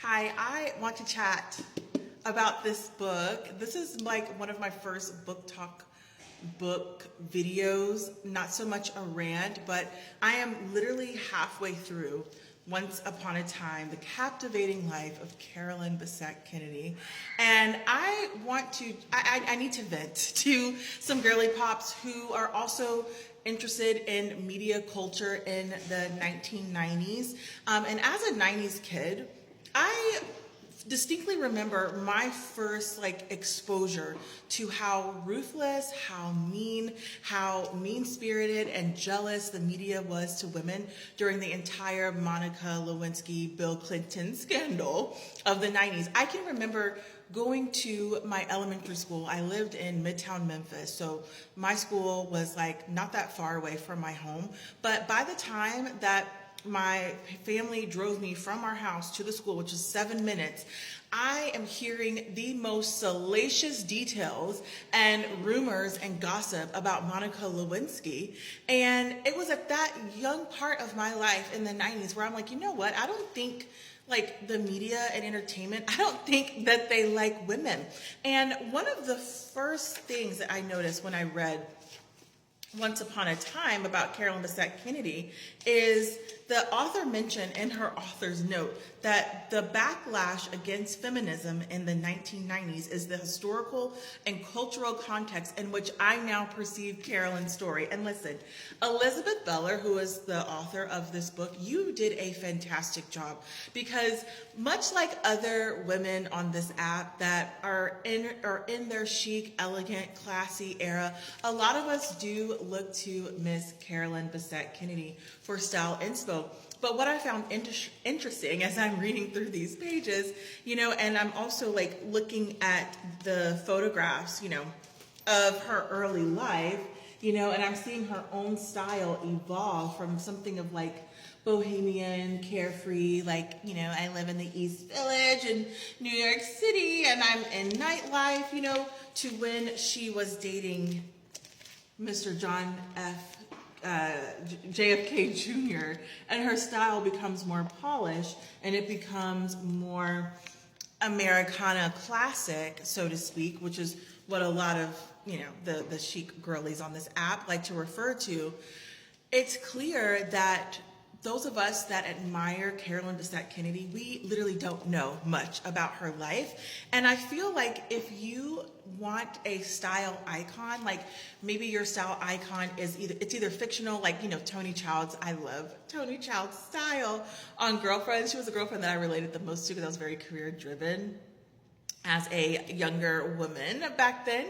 Hi, I want to chat about this book. This is like one of my first book videos, not so much a rant, but I am literally halfway through Once Upon a Time, The Captivating Life of Carolyn Bessette Kennedy. And I need to vent to some girly pops who are also interested in media culture in the 1990s. And as a 90s kid, I distinctly remember my first exposure to how ruthless, how mean-spirited and jealous the media was to women during the entire Monica Lewinsky, Bill Clinton scandal of the 90s. I can remember going to my elementary school. I lived in Midtown Memphis, so my school was not that far away from my home. But by the time that my family drove me from our house to the school, which is 7 minutes, I am hearing the most salacious details and rumors and gossip about Monica Lewinsky. And it was at that young part of my life in the 90s where I'm like, you know what? I don't think the media and entertainment, I don't think that they like women. And one of the first things that I noticed when I read Once Upon a Time about Carolyn Bessette Kennedy is the author mentioned in her author's note that the backlash against feminism in the 1990s is the historical and cultural context in which I now perceive Carolyn's story. And listen, Elizabeth Beller, who is the author of this book, you did a fantastic job, because much like other women on this app that are in their chic, elegant, classy era, a lot of us do look to Miss Carolyn Bessette Kennedy for style inspo. But what I found interesting as I'm reading through these pages, and I'm also looking at the photographs, of her early life, and I'm seeing her own style evolve from something of bohemian, carefree, I live in the East Village in New York City and I'm in nightlife, to when she was dating Mr. John JFK Jr., and her style becomes more polished and it becomes more Americana classic, so to speak, which is what a lot of, the chic girlies on this app like to refer to. It's clear that those of us that admire Carolyn Bessette Kennedy, we literally don't know much about her life. And I feel like if you want a style icon, maybe your style icon is either fictional, Tony Child's. I love Tony Child's style on Girlfriends. She was the girlfriend that I related the most to because I was very career driven as a younger woman back then.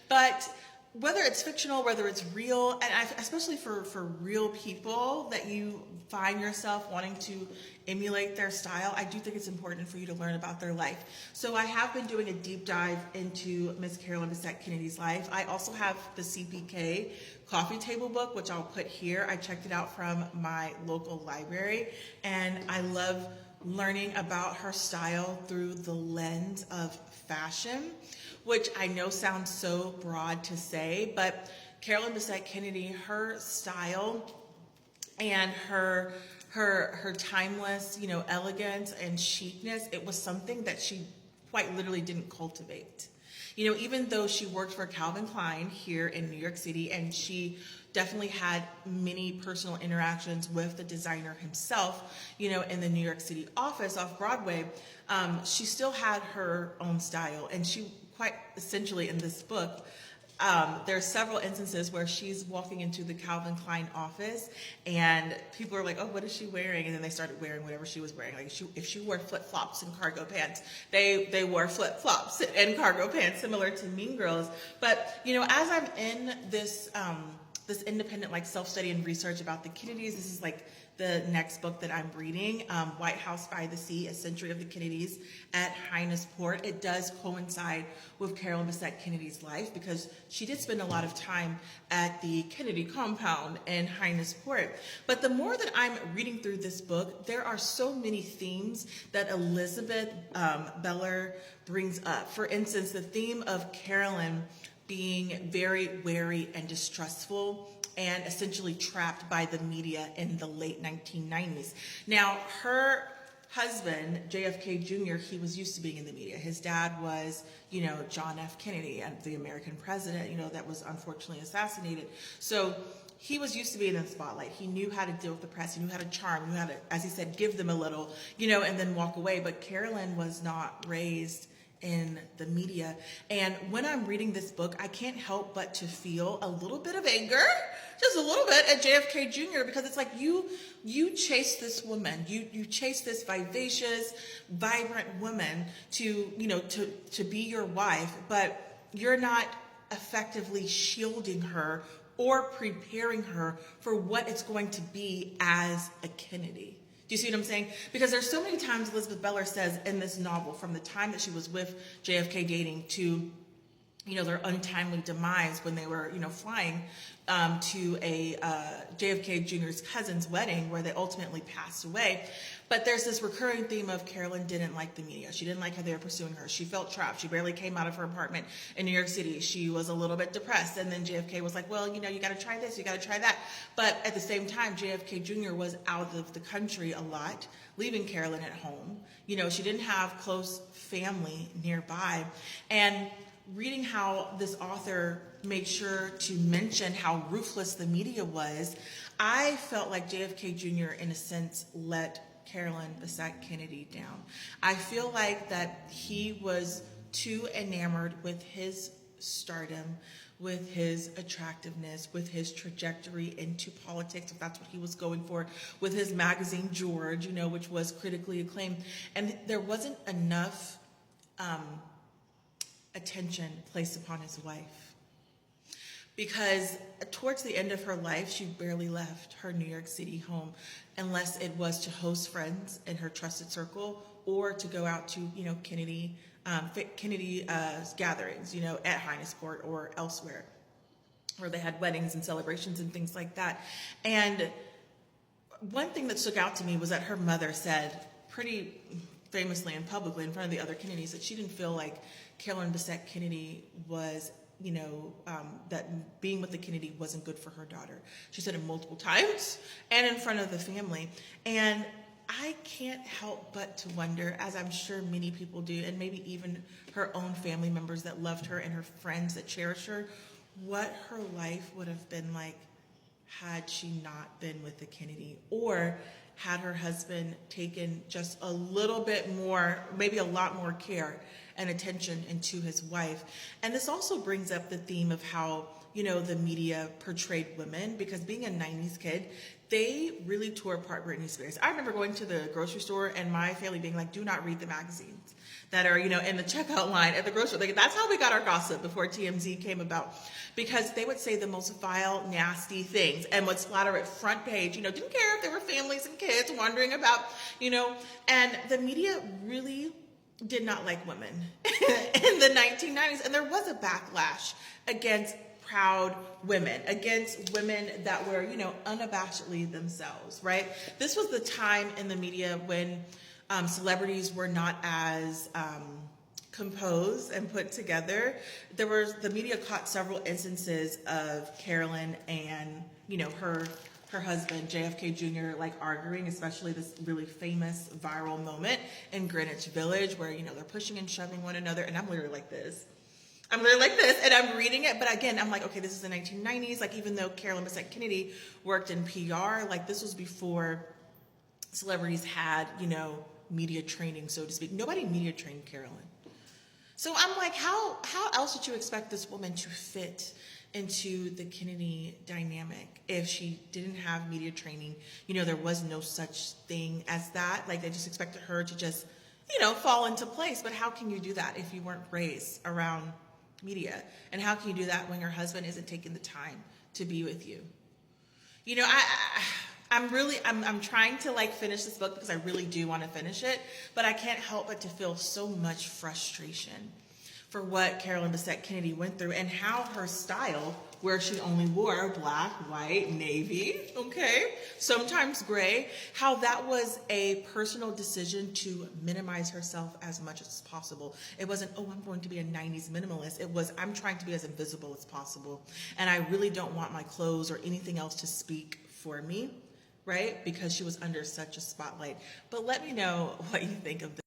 But whether it's fictional, whether it's real, and especially for real people that you find yourself wanting to emulate their style, I do think it's important for you to learn about their life. So I have been doing a deep dive into Miss Carolyn Bessette Kennedy's life. I also have the CPK coffee table book, which I'll put here. I checked it out from my local library, and I love learning about her style through the lens of fashion, which I know sounds so broad to say, but Carolyn Bessette Kennedy, her style and her timeless, elegance and chicness, it was something that she quite literally didn't cultivate. Even though she worked for Calvin Klein here in New York City, and she definitely had many personal interactions with the designer himself, in the New York City office off Broadway, she still had her own style. And she quite essentially in this book, there are several instances where she's walking into the Calvin Klein office and people are like, oh, what is she wearing? And then they started wearing whatever she was wearing. If she wore flip-flops and cargo pants, they wore flip-flops and cargo pants, similar to Mean Girls. But, as I'm in this independent self-study and research about the Kennedys, this is the next book that I'm reading, White House by the Sea, A Century of the Kennedys at Highness Port. It does coincide with Carolyn Bessette Kennedy's life because she did spend a lot of time at the Kennedy compound in Highness Port. But the more that I'm reading through this book, there are so many themes that Elizabeth Beller brings up. For instance, the theme of Carolyn being very wary and distrustful and essentially trapped by the media in the late 1990s. Now, her husband, JFK Jr., he was used to being in the media. His dad was, John F. Kennedy, and the American president, that was unfortunately assassinated. So he was used to being in the spotlight. He knew how to deal with the press. He knew how to charm. He knew how to, as he said, give them a little, and then walk away. But Carolyn was not raised in the media. And when I'm reading this book, I can't help but to feel a little bit of anger, just a little bit, at JFK Jr., because it's like you chase this woman, you chase this vivacious, vibrant woman to be your wife, but you're not effectively shielding her or preparing her for what it's going to be as a Kennedy. Do you see what I'm saying? Because there's so many times Elizabeth Beller says in this novel, from the time that she was with JFK dating to, their untimely demise when they were, flying to a JFK Jr.'s cousin's wedding where they ultimately passed away. But there's this recurring theme of Carolyn didn't like the media. She didn't like how they were pursuing her. She felt trapped. She barely came out of her apartment in New York City. She was a little bit depressed. And then JFK was like, well, you got to try this, you got to try that. But at the same time, JFK Jr. was out of the country a lot, leaving Carolyn at home. She didn't have close family nearby. And reading how this author made sure to mention how ruthless the media was, I felt like JFK Jr. in a sense let Carolyn Bessette Kennedy down. I feel like that he was too enamored with his stardom, with his attractiveness, with his trajectory into politics, if that's what he was going for, with his magazine George, which was critically acclaimed. And there wasn't enough attention placed upon his wife. Because towards the end of her life, she barely left her New York City home unless it was to host friends in her trusted circle or to go out to, Kennedy gatherings, at Highnesport or elsewhere, where they had weddings and celebrations and things like that. And one thing that stuck out to me was that her mother said pretty famously and publicly in front of the other Kennedys that she didn't feel like Carolyn Bessette Kennedy was, that being with the Kennedy wasn't good for her daughter. She said it multiple times and in front of the family. And I can't help but to wonder, as I'm sure many people do, and maybe even her own family members that loved her and her friends that cherished her, what her life would have been like had she not been with the Kennedy, or had her husband taken just a little bit more, maybe a lot more care and attention into his wife. And this also brings up the theme of how, the media portrayed women, because being a 90s kid, they really tore apart Britney Spears. I remember going to the grocery store and my family being like, do not read the magazines that are, in the checkout line at the grocery store. Like, that's how we got our gossip before TMZ came about, because they would say the most vile, nasty things and would splatter at front page, didn't care if there were families and kids wondering about, and the media really did not like women in the 1990s. And there was a backlash against proud women, against women that were, unabashedly themselves, right? This was the time in the media when celebrities were not as composed and put together. The media caught several instances of Carolyn and, her husband, JFK Jr., like arguing, especially this really famous viral moment in Greenwich Village where, they're pushing and shoving one another. And I'm literally like this. And I'm reading it. But again, I'm like, okay, this is the 1990s. Like, even though Carolyn Bessette Kennedy worked in PR, like, this was before celebrities had, media training, so to speak. Nobody media trained Carolyn. So I'm like, how else did you expect this woman to fit into the Kennedy dynamic if she didn't have media training? There was no such thing as that. Like, they just expected her to just, fall into place. But how can you do that if you weren't raised around media? And how can you do that when your husband isn't taking the time to be with you? I'm trying to finish this book because I really do want to finish it, but I can't help but to feel so much frustration for what Carolyn Bessette Kennedy went through and how her style, where she only wore black, white, navy, okay, sometimes gray, how that was a personal decision to minimize herself as much as possible. It wasn't, oh, I'm going to be a 90s minimalist. It was, I'm trying to be as invisible as possible. And I really don't want my clothes or anything else to speak for me, right? Because she was under such a spotlight. But let me know what you think of this.